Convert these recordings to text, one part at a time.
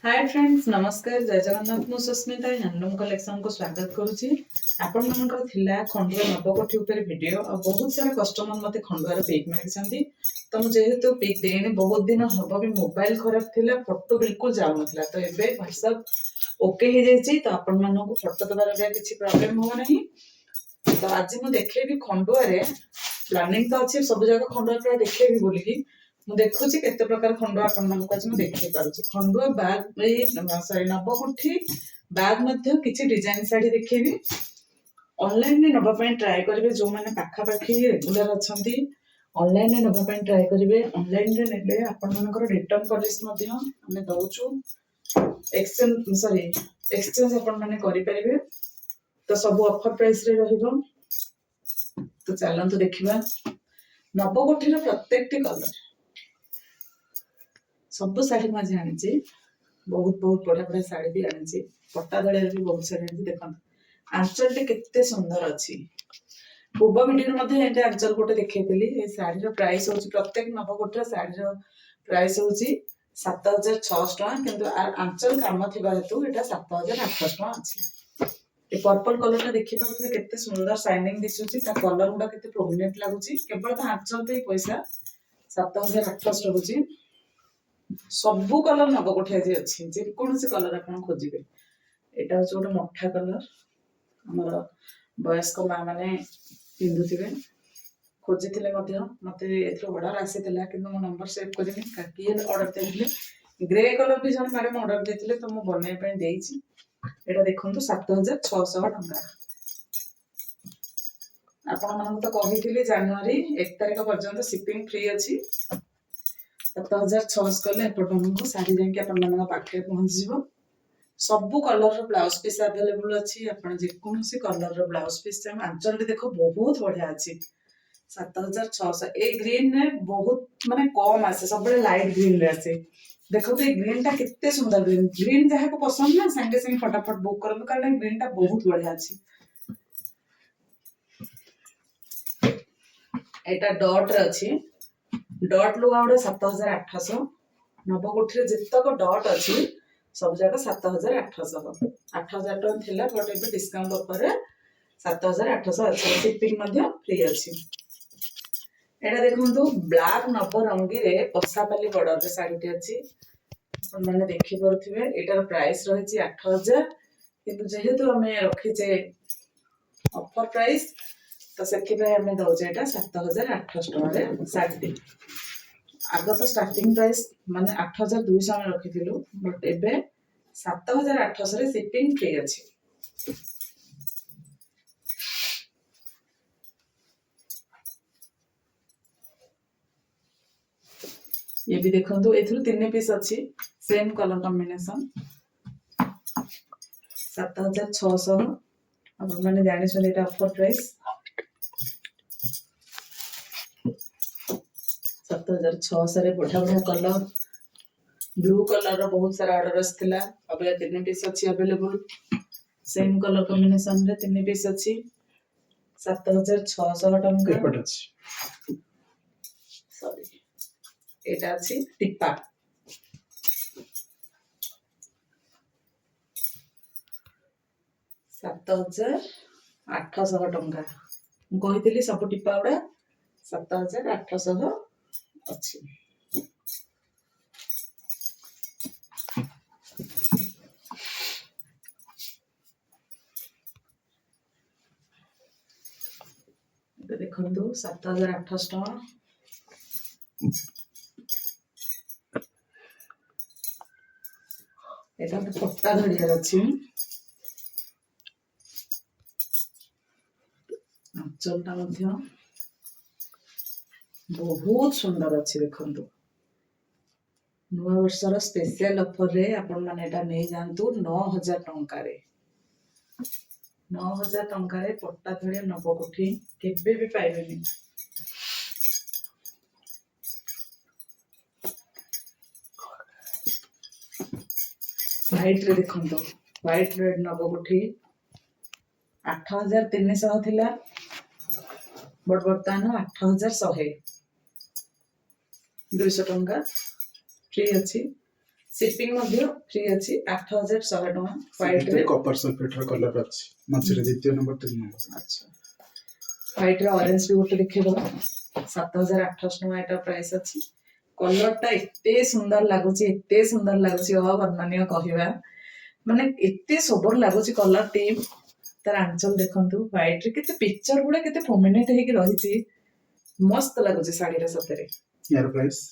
Hi friends नमस्कार जय जगन्नाथ मु सुस्मिता हैंडलूम कलेक्शन को स्वागत करुच्ची आपण मानकर थिला खंडुआ नवकोठी ऊपर वीडियो और बहुत सारा कस्टमर मते खंडुआर पिक मागिसंती तो मु जेहेतु पिक देनी बहुत दिन हबो भी मोबाइल खराब थिला फोटो बिल्कुल जाउ नथला तो एबे व्हाट्सएप ओके हे जायछि तो आपण मानको फोटो दबार बे किछि प्रॉब्लम हो नाही तो आज मु देखेबी खंडुआ रे प्लानिंग तो अछि सब जगह खंडुआ प्रा देखेबी बोली कि मु देखुची केते प्रकार खंडुआ आपण मानको आज मु देखै पारुची खंडुआ बैग ए सॉरी नवकोठी बैग मध्ये किछि डिजाइन साड़ी देखेबी ऑनलाइन ने नबा पई ट्राई करबे जो माने पाखा पाखी रेगुलर अछंती ऑनलाइन ने नबा पई ट्राई करबे ऑनलाइन रे नेबे आपण मानकर रिटर्न पॉलिसी मध्ये हमें दउचू एक्सचेंज आपण माने करि परिबे तो सब ऑफर प्राइस रे रहिबो तो चलंतु देखिबा नवकोठी रो प्रत्येकटी कलर सब शाढ़ी मैं आनी बहुत बहुत बढ़िया बढ़िया शाढ़ी भी आनी पट्टा दलिया भी बहुत सारी आनी देखो आंचल टे केते सुंदर अच्छी पूर्व वीडियो आंचल गोटे देखी शाढ़ी प्राइस हूँ प्रत्येक नवकोठी शाढ़ी प्राइस हूँ 7600 टका किंतु आंचल काम थी हेतु यहाँ 7800 टका अच्छी पर्पल कलर टा देखी पारे केते सुंदर शाइनिंग दिशुची कलर गुडा केते प्रोमिनेंट लगुची केवल आंचल पे पैसा 7800 रहुची सबू कलर नवकोठी आज अच्छी जेकोसी कलर आप खोजे यहाँ हूँ गोटे मठा कलर आमर वयस्क माँ मैंने पिंधुवे खोजी मत अर्डर आसी मो नंबर सेव करी अर्डर देते ग्रे कलर भी जन मैडम अर्डर देते तो मुझे बनवाई यहाँ देखो 7600 टका आपण मान तो कही जानुरी 1 तारिख पर्यंत शिपिंग फ्री अच्छी 7600 कले एपटमको साड़ी जाके अपन पाखे पहुंची जीवो सबु कलर रो ब्लाउज पीस अवेलेबल अच्छी आपण जेकोसी कलर रो ब्लाउज पीस चाहे आंचल देखो बहुत बढ़िया अच्छी 7600 ए ग्रीन ने बहुत माने कम आसे सब लाइट ग्रीन रे आसे देखो तो ग्रीन टा कितने सुंदर ग्रीन जहाँ को पसंद ना संगे संगे फटाफट बुक करबो कारण ग्रीन टा बहुत बढ़िया अच्छी एटा डॉट रे अच्छी डॉट लुगा गुड़ा 7800 नवकोठी जितक डॉट अच्छी सब जगह 7800 8000 टन थिला बट एबे डिस्काउंट ऑफर रे 7800 अच्छी शिपिंग मध्ये फ्री अच्छी एटा देखंतु ब्लैक नवरंगी रे पसापाली बॉर्डर रे साड़ी टे अच्छी अपन माने देखि परथिबे एटार प्राइस रहिछि 8000 किंतु जेहेतु हमें रखिचे ऑफर प्राइस तो से आम दौचे 7800 टका शाढ़ी आग तो स्टार्टिंग प्राइस माने 8200 आम रखी बट एबे 7800 रे शिपिंग फ्री अच्छी ये भी देखो ए 3 पीस अच्छी सेम कलर कॉम्बिनेशन 7600 अपन मैंने जानी ऑफर प्राइस 7600 रे बढ़िया बढ़िया कलर ब्लू कलर रो बहुत सारा ऑर्डर आसला अब 3 पीस अच्छी अवेलेबल सेम कलर कॉम्बिनेशन रे 3 पीस अच्छी 7600 टका सॉरी एटा अच्छी टिप्पा 7800 टका कही सब टिप्पा गुड़ा 7800 अच्छी देखो 7800 टका एटा पट्टा धड़ियार अच्छी आंचलटा मध्य बहुत सुंदर अच्छी देखो नुआ वर्षर स्पेशल ऑफर रे आपण माने एटा नै जानतु 9000 टंका रे 9000 टंका रे पट्टा धड़िया नवकोठी केबे भी पाइबेनी व्हाइट रे देखंतो व्हाइट रेड नवकोठी 8300 थिला बट बर्तमान 8100 200 टंका फ्री अच्छी शिपिंग फ्री अच्छी 8100 टका व्हाइट रे कॉपर सल्फेट रो कलर अछि मछरे द्वितीय नंबर 3 नंबर। अच्छा व्हाइट रे ऑरेंज भी गोटे देखिबो 7800 टका एटा प्राइस अछि। कलर टा एते सुंदर लागुची वर्णनीय कहवा माने एते सोबर लागुची कलर टी तार आंचल देखंतु व्हाइट रे केते पिक्चर गुडा केते प्रोमिनेंट हे कि रहिची मस्त लागुची साड़ी रे सतरे। यार प्राइस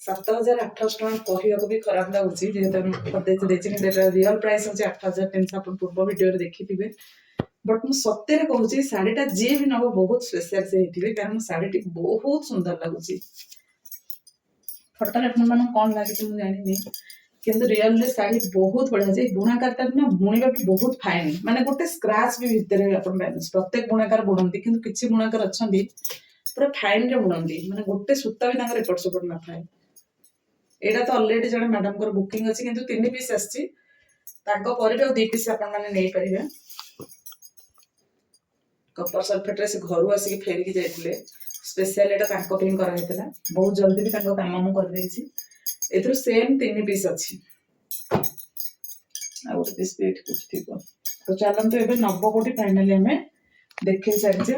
7800 टका कहवा भी खराब लागुची जे तम पते देछि कि रियल प्राइस अछि 8300 अपन पूर्व वीडियो रे देखिथिबे बट मु सत्य रे कहूची साड़ी टा जे भी नबो बहुत स्पेशल से हेतिबे कारण साड़ी टी बहुत सुंदर लागुची। फोटो रे अपन मन कोन लागि मु जानि नै किंतु रियल रे साड़ी बहुत बढ़िया जे बुणाकार ता ना बुणीबा भी बहुत फाइन माने गोटे स्क्रैच भी भितर अपन बैलेंस प्रत्येक बुणाकार बुणंती किंतु किछि बुणाकार अछंती पूरा फाइन रे बुणंती माने गोटे सूता भी तांकर एपट सेपट ना थाए। एटा तो ऑलरेडी जने मैडम को बुकिंग अछि किंतु 3 पीस आछि तांको पर भी 2 पीस अपन माने नै परिबे। कपर सल्फेट रे से घरु आसी के फेर की जाइतिले स्पेशल एटा तांको पिन करा हेतला बहुत जल्दी भी तांको काम हम कर देछि एथरो सेम 3 पीस अछि आ गोटे पीस भी एठी कुछ थिबो तो चलन तो एबे 90 कोटी फाइनली हमें देखै सारिछे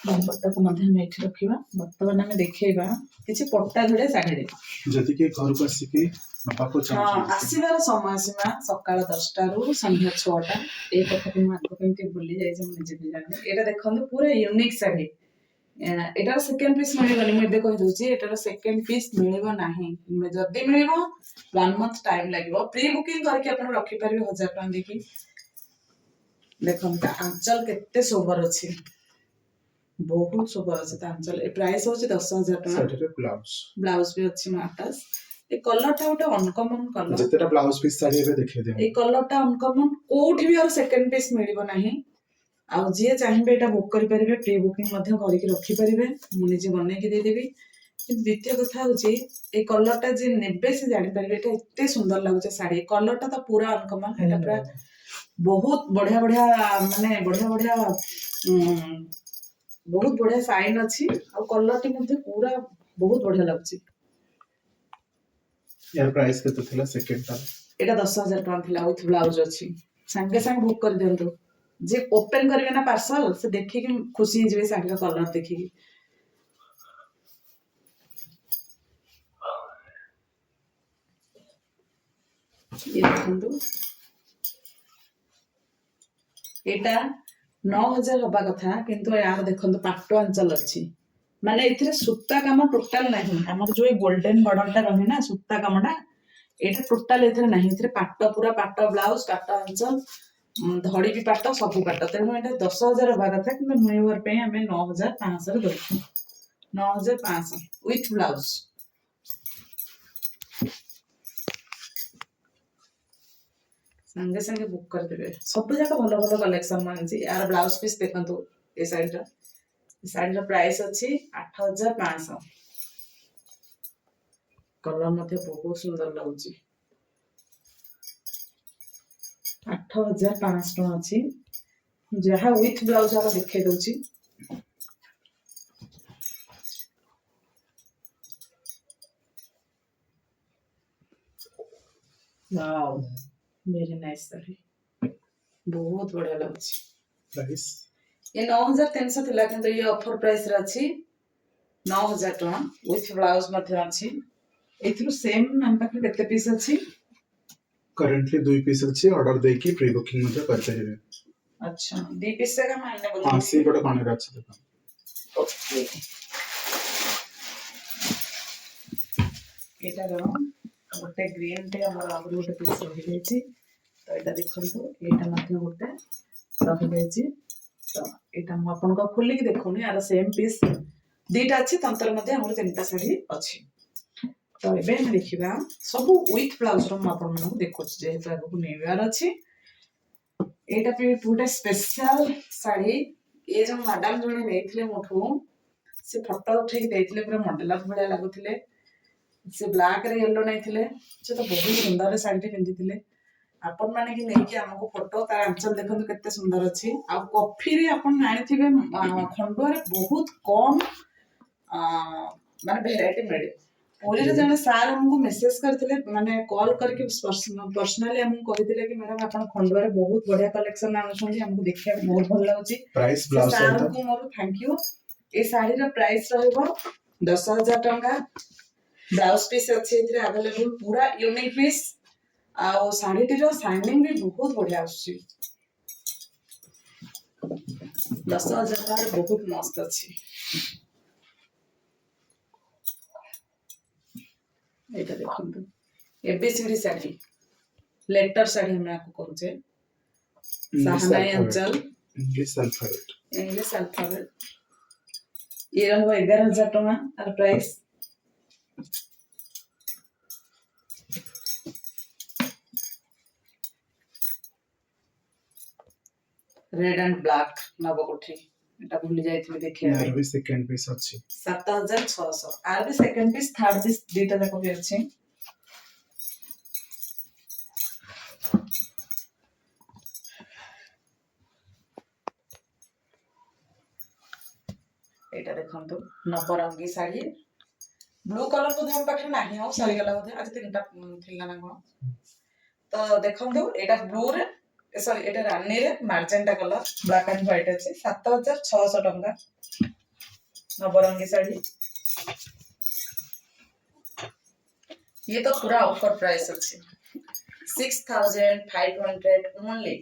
नंबरटा को मध्य में एठी रखिबा वर्तमान हमें देखैबा किछि पट्टा धड़े साड़ी रे जति के घर को आसी के नपाको हां चाहि आसीबार समय सीमा सकाळ 10टा रु संध्या 6टा ए कथा को मार्क केमति भूली जाय जे मुझे भी जाने एटा देखंतु पूरा यूनिक साड़ी एटार सेकेंड पीस मिलिबनी मु एबे कहि दोछि एटार सेकेंड पीस मिलिबो नाही जदी मिलिबो 1 मंथ टाइम लागिबो प्री बुकिंग करके अपन रखि परिबे 1000 टका देखि देखम ता आंचल केते सोबर अछि बहुत सोबर अछि ता आंचल ए प्राइस होछि 10000 टका साड़ी ब्लाउज ब्लाउज भी अछि माटास ए कलर टा गोटे अनकॉमन कलर जतेटा ब्लाउज पीस साड़ी रे देखै दे ए कलर टा अनकॉमन कोठी भी और सेकेंड पीस मिलिबो नाही आ जे चाहिबे एटा बुक करि परिबे प्री बुकिंग मध्य करिक रखि परिबे मु निजे बनै के दे देबी किंतु द्वितीय कथा होची ए कलर टा जे नेबे से जानि परिबे एटा एते सुंदर लागुचे साड़ी कलर टा तो पूरा अनकॉमन एटा पूरा बहुत बढ़िया बढ़िया माने बढ़िया बढ़िया बहुत बढ़िया साइन अछि और कलर टी मध्य पूरा बहुत बढ़िया लागुची। यार प्राइस केते थिला सेकंड टा एटा 10000 टका थिला विथ ब्लाउज अछि संगे संग बुक कर दियंतु जे ओपन करिवे ना पार्सल से देखि कि खुशी हिजबे साड़ी का कलर देखि ये देखंतु एटा 9000 हबा कथा किंतु यार देखंतु पाटो अंचल अछि माने इथरे सूता काम टोटल नाही हमर जो गोल्डन बॉर्डर टा रहे ना सूता कामडा एटा टोटल इथरे नाही इथरे पाटो पूरा पाटो ब्लाउज पाटो अंचल धड़ी भी पाट सब पाट तेणु एटा 10000 हबा कथा कि न्यू ईयर पे हमें 9500 रे दउछु 9500 विथ ब्लाउज संगे संगे बुक कर देबे सब जगह भलो भलो कलेक्शन मानछि यार ब्लाउज पीस देखंतु ए साड़ी रा प्राइस अछि 8500 कलर मते बहुत सुंदर लागुछि 8500 टका अछि जहा विथ ब्लाउज आरो देखे दोछि वाओ वेरी नाइस साड़ी बहुत बढ़िया लागुछि प्राइस ये 9300 थिला किंतु ये ऑफर प्राइस रे अछि 9000 टका विथ ब्लाउज मध्ये अछि एथु सेम हम पाखे केते पीस अछि करेंटली 2 पीस अछि ऑर्डर दे की प्री बुकिंग मध्ये करते हेबे। अच्छा 2 पीस से का मायने बोल हां सी बड कोने अछि देखो ओके एटा रो गोटे ग्रीन टे हमर आगु गोटे पीस रहि जायछि तो एटा देखंतु एटा मध्ये गोटे रहि जायछि तो एटा हम अपन को खोली के देखोनी आर सेम पीस दीटा अछि तंतर मध्ये हमर तीनटा साड़ी अछि तो एबे हम देखिबा सब विथ ब्लाउज रो हम अपन मन को देखो जे हेतु आगु न्यू ईयर अछि एटा पे पूरा स्पेशल साड़ी ए जो मैडम जोने नेथिले मोठू से फोटो उठे के देथिले पूरा मॉडल भलिया लागुथिले से ब्लैक रे येलो नेथिले से तो बहुत सुंदर साड़ी टे पिंदिथिले अपन माने कि नै कि हमको फोटो तार आंचल देखंतु केते सुंदर अछि आ कॉफी रे अपन जानिथिबे खंडुआ रे बहुत कम माने भेराइटी मिले पुरी रे जने सार हमको मेसेज करथिले माने कॉल करके पर्सनली हमको कहिथिले कि मैडम आपण खंडवा रे बहुत बढ़िया कलेक्शन आनुछंती हमको देखिया बहुत भल लागुची प्राइस ब्लाउज सार सहित को मोर थैंक यू ए साड़ी रो प्राइस रहइबो 10,000 टंका ब्लाउज पीस अछि इतरे अवेलेबल पूरा यूनिक पीस आ साड़ी रो शाइनिंग भी बहुत बढ़िया आछी 10,000 टंका बहुत मस्त अछि एटा देखंतु एबीसीडी साड़ी लेटर साड़ी हम आपको करूचे सहानाई अंचल इंग्लिश अल्फाबेट ये रहबो 11,000 टका आर प्राइस रेड एंड ब्लैक नवकोठी एटा भूली जाइथिले देखिया यार भी सेकंड पीस अछि 7,600 आर भी सेकंड पीस थर्ड पीस दीटा जाको भी अछि एटा देखंतु नवरंगी साड़ी ब्लू कलर को हम पाखे नाही हो सारी गला होते आज तीनटा थिला ना कोन तो देखंतु एटा ब्लू रे सॉरी एटा रानी रे magenta colour black and white अछि 7,600 टंका नवरंगी साड़ी ये तो पूरा ऑफर प्राइस अछि 6,500 ओनली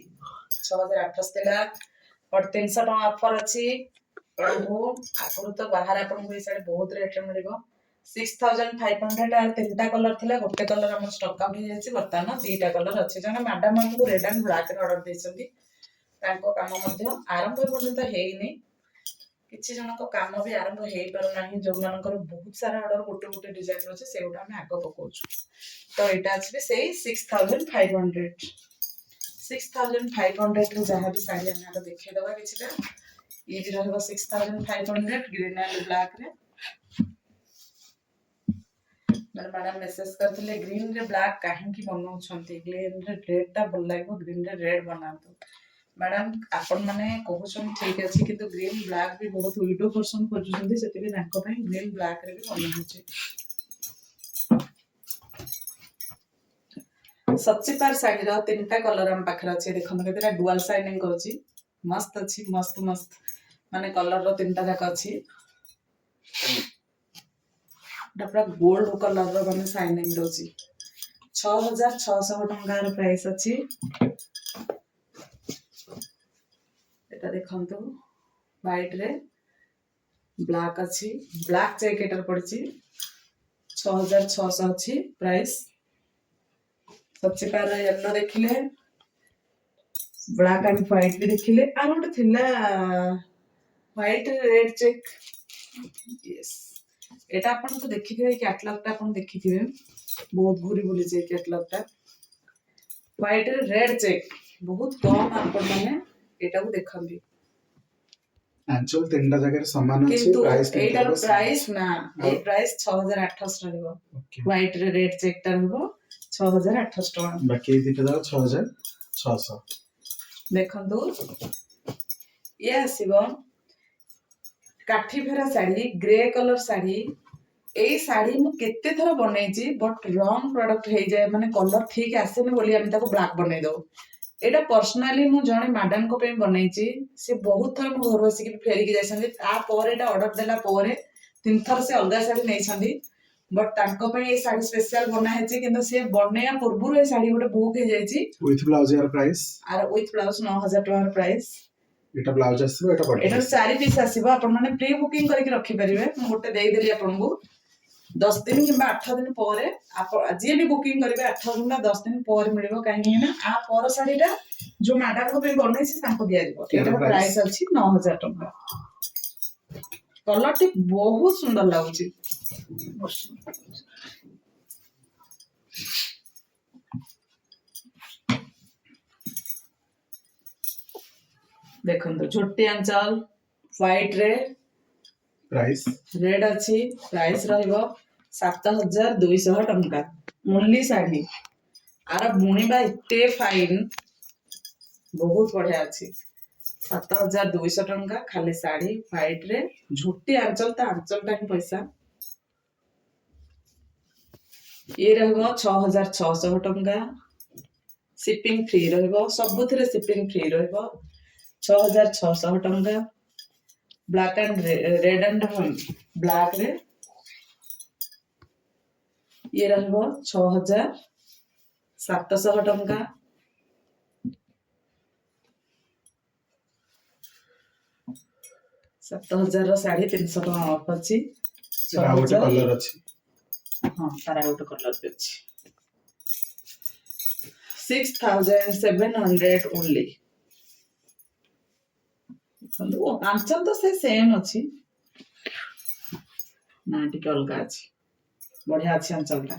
6,800 थिला और 300 टका ऑफर अछि ओहो आगु तो बाहर आपन को साड़ी बहुत रेट रे मिलिबो 6,500 आर तीनटा कलर थिला गोटे कलर हम स्टॉक आउट हो जायछि वर्तमान दीटा कलर अछि जने मैडम हमको रेड एंड ब्लैक रे ऑर्डर दैछथि तांको काम मध्य आरंभ पर्यंत हेइनी किछि जनक काम भी आरंभ हेइ पर नाही जो मानकर बहुत सारा ऑर्डर गोटे गोटे डिजाइन अछि सेउटा हम आगो पकोछु तो एटा अछि सेही 6,500 6,500 रे जहां भी साड़ी हम देखे दवा किछटा ये भी रहबो 6,500 ग्रीन एंड ब्लैक रे मैडम मेसेज करथिले ग्रीन रे ब्लैक काहे की बनाउ छंती ग्रीन रे रेड ता भल लागो ग्रीन रे रेड बनातो मैडम आपण माने कहउछन ठीक अछि किंतु ग्रीन ब्लैक भी बहुत वीडियो पर्सन करजुछंती सेति भी तांको पई ग्रीन ब्लैक रे भी बना होचे सच्ची पार साड़ी रो तीनटा कलर हम पाखरा अछि देखन केतेरा डुअल शाइनिंग करछि मस्त अछि मस्त मस्त माने कलर रो तीनटा जाक अछि डपरा गोल्ड कलर रो माने शाइनिंग दोछि 6,600 टंका रो प्राइस अछि एटा देखंतु व्हाइट रे ब्लैक अछि ब्लैक जैकेटर पड़छि 6,600 अछि प्राइस सबसे पहले येलो देखिले ब्लैक एंड व्हाइट भी देखिले आर गोटे थिला व्हाइट रेड चेक यस एटा अपन को देखिथिबे कैटलॉग ता अपन देखिथिबे बहुत घुरी बुली जे कैटलॉग ता व्हाइट रेड चेक बहुत कम अपन माने एटा को देखंदी आंचल तीनटा जगह समान अछि किंतु प्राइस एटार प्राइस ना ए प्राइस 6,800 रहबो ओके व्हाइट रेड चेक ता रहबो 6,800 टका बाकी दीटा जाक 6,600 देखंतु ये आसीबो काठी फेरा साड़ी ग्रे कलर साड़ी एई साड़ी मु केते थर बनेछि बट रॉन्ग प्रोडक्ट हे जाय माने कलर ठीक आसेने बोली हम ताको ब्लैक बनै दो एटा पर्सनली मु जणे मैडम को पे बनेछि से बहुत थर मु घर बसी के फेरी के जायसंदी आ पर एटा ऑर्डर देला परे तीन थर से अलगा साड़ी नै छंदी बट तांको पे ए साड़ी स्पेशल बना हेछि किंतु से बनेया पूर्वरु ए साड़ी गोटे बुक हे जायछि विथ ब्लाउज यार प्राइस आर विथ ब्लाउज 9,000 टका प्राइस एटा ब्लाउज आसीबो एटा बॉडी एटा चारि पीस आसीबो आपण माने प्री बुकिंग करके रखि परिबे मु गोटे देई देली आपण को 10 दिन किंबा 8 दिन परे आप जे भी बुकिंग करिवे 8 दिन ना 10 दिन पर मिलिबो काहे ना आ पर साड़ीटा जो मैडम को पे बनै छै तांको दिया दिबो एटा प्राइस अछि 9,000 टका कलर टी बहुत सुंदर लागुची देखंतु छोटी अंचल व्हाइट रे प्राइस रेड अछि प्राइस रहइबो 7,200 टंका ओनली साड़ी आर बुणीबा इते फाइन बहुत बढ़िया अछि 7,200 टंका खाली साड़ी व्हाइट रे झोटी आंचल ता आंचल टा ही पैसा ये रहइबो 6600 टंका शिपिंग फ्री रहइबो सबुथिरे शिपिंग फ्री रहइबो 6600 टंका black and red and black रे ये रहइबो 6700 टंका 7000 साढ़े 300 टंका ऑफ अछि एटा गोटे कलर अछि हाँ तारा गोटे कलर भी अछि 6700 ओनली वो आंचल तो से सेम अछि ना टिके अलगा अछि बढ़िया अछि आंचलटा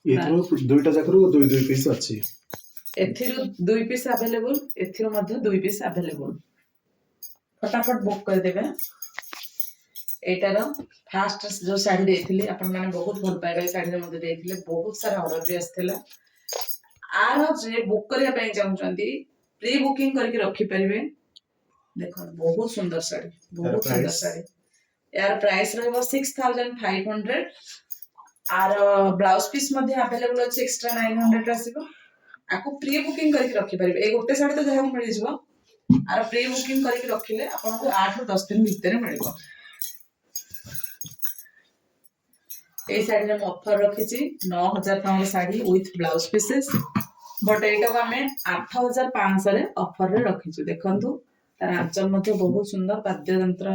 एथरो दुईटा जाकरो दुई दुई पीस अछि एथिरो 2 पीस अवेलेबल एथिरो मध्ये 2 पीस अवेलेबल फटाफट बुक कर देबे एटार फास्ट जो साड़ी देथिले अपन माने बहुत भल पाइबा साड़ी रे मध्ये देथिले बहुत सारा ऑर्डर भी आस्थिला आर जे बुक करिया पई चाहउचंती प्री बुकिंग करके रखी परिबे देखो बहुत सुंदर साड़ी बहुत सुंदर साड़ी यार प्राइस रहबो 6500 आर ब्लाउज पीस मध्ये अवेलेबल अछि एक्स्ट्रा 900 आसीबो आको प्री बुकिंग करके रखी परिबे ए गोटे साड़ी तो जहा मिल जिवो आर प्री बुकिंग करके रखिले आपन को 8 ରୁ 10 दिन भीतर मिलिबो ए साड़ी रे ऑफर रखिछि 9000 टका sari with blouse pieces but एटा को हमें 8500 रे ऑफर रे रखिछु देखंतु तार आंचल मध्ये बहुत सुंदर वाद्य यंत्र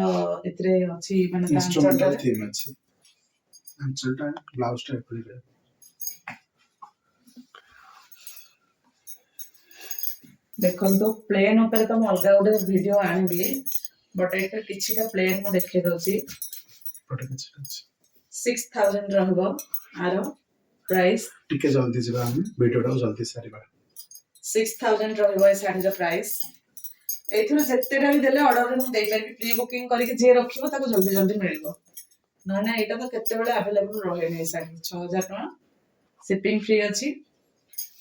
एतरे अछि माने इंस्ट्रूमेंटल थीम अछि आंचलटा ब्लाउज टाइप रे देखंतु प्लेन ऊपर तो अलगा गोटे वीडियो आनिबी बट एटा किछिटा प्लेन म देखे दउछि पटे किछ अछि 6000 रहबो आरो प्राइस टिके जल्दी जिबा हम वीडियोटा जल्दी सारिबा 6000 रहबो ए साड़ी रो प्राइस एथुर जेतेटा भी देले ऑर्डर रे देई परबी प्री बुकिंग करके जे रखिबो ताको जल्दी जल्दी मिलिबो ना ना एटा तो केते बेले अवेलेबल रहे नै साड़ी 6000 टका शिपिंग फ्री अछि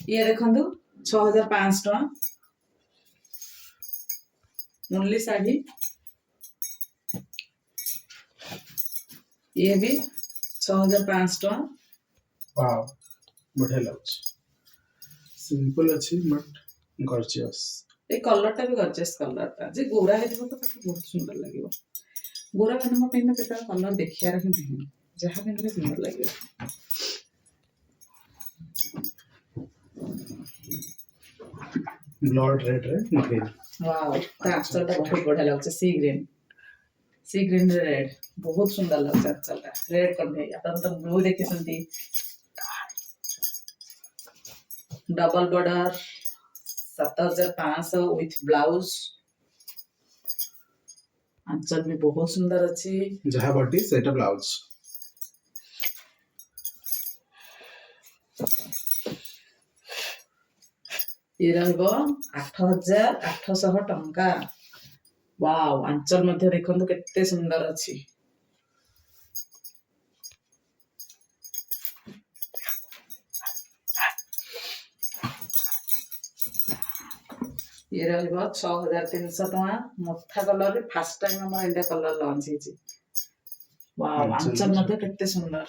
ये देखंतु 6500 टका ओनली साड़ी ये भी 6500 टका वाओ बढ़िया लागछ सिंपल अछि बट गॉर्जियस ए कलर टा भी गॉर्जियस कलर टा जे गोरा हेतिबो तो बहुत सुंदर लागिबो गोरा बनम पेन केता कलर देखिया रही नहीं जहां भी सुंदर लागिबो ब्लड रेड रे ग्रीन वाओ आंचल टा बहुत बढ़िया लागছে सी ग्रीन रेड बहुत सुंदर लागছে आंचल टा रेड कलर अपन तो ब्लू देखे संती डबल बॉर्डर 7500 विथ ब्लाउज आंचल भी बहुत सुंदर अछि जहा बॉडी सेटा ब्लाउज ये रहबो 8800 टंका वाओ आंचल मध्ये देखंतु केते सुंदर अछि ये रहबो 6300 टका मथा कलर रे फर्स्ट टाइम हमर इंडिया कलर लॉन्च हिची वाओ आंचल मध्ये केते सुंदर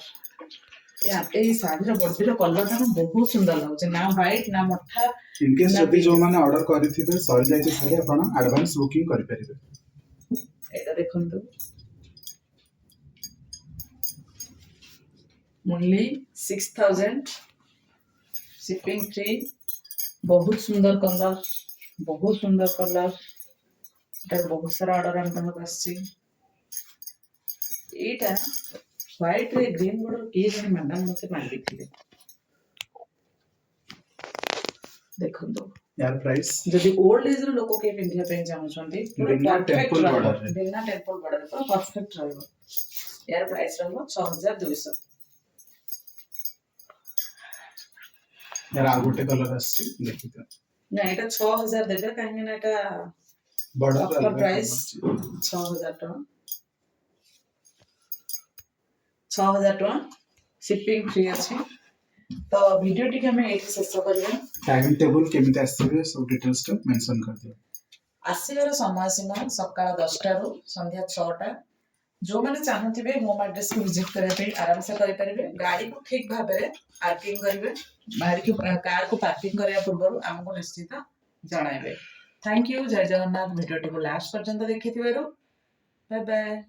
ए साड़ी रो बॉडी रो कलर ता बहुत सुंदर लागछ ना व्हाइट ना मथा इनकेस जदि जो माने ऑर्डर करिथिबे सॉरी जाय साड़ी आपण एडवांस बुकिंग करि परिबे एटा देखंतु ओनली 6000 शिपिंग फ्री बहुत सुंदर कलर एटा बहुत सारा ऑर्डर हम तमक आछि एटा व्हाइट रे ग्रीन बॉर्डर के जने मैडम मते मांगी थिले देखंतु यार प्राइस जदि ओल्ड एज रो लोको के पिंधिया पे चाहू छंती बिना टेंपल बॉर्डर रे बिना टेंपल बॉर्डर पर परफेक्ट रहबो यार प्राइस रहबो 6200 यार आ गोटे कलर आछि देखितो ना एटा 6000 देबे काहे ना एटा बॉर्डर ऑफर प्राइस 6000 टका 6000 टका शिपिंग फ्री अछि तो वीडियो टी हमें एक शेष करबे टाइम टेबल केमिति आसीबे सब डिटेल्स तो मेंशन कर दियो आसीबार समय सीमा सकाळ 10 टा रु संध्या 6 टा जो मैंने चाहूथिबे मो एड्रेस को विजिट करने पे आराम से करि परिबे गाड़ी को ठीक भाबे पार्किंग करिवे बाहर की कार को पार्किंग करया पूर्व हमको निश्चित जणाइबे थैंक यू जय जगन्नाथ वीडियो को लास्ट पर्यंत देखिथिबारु बाय बाय।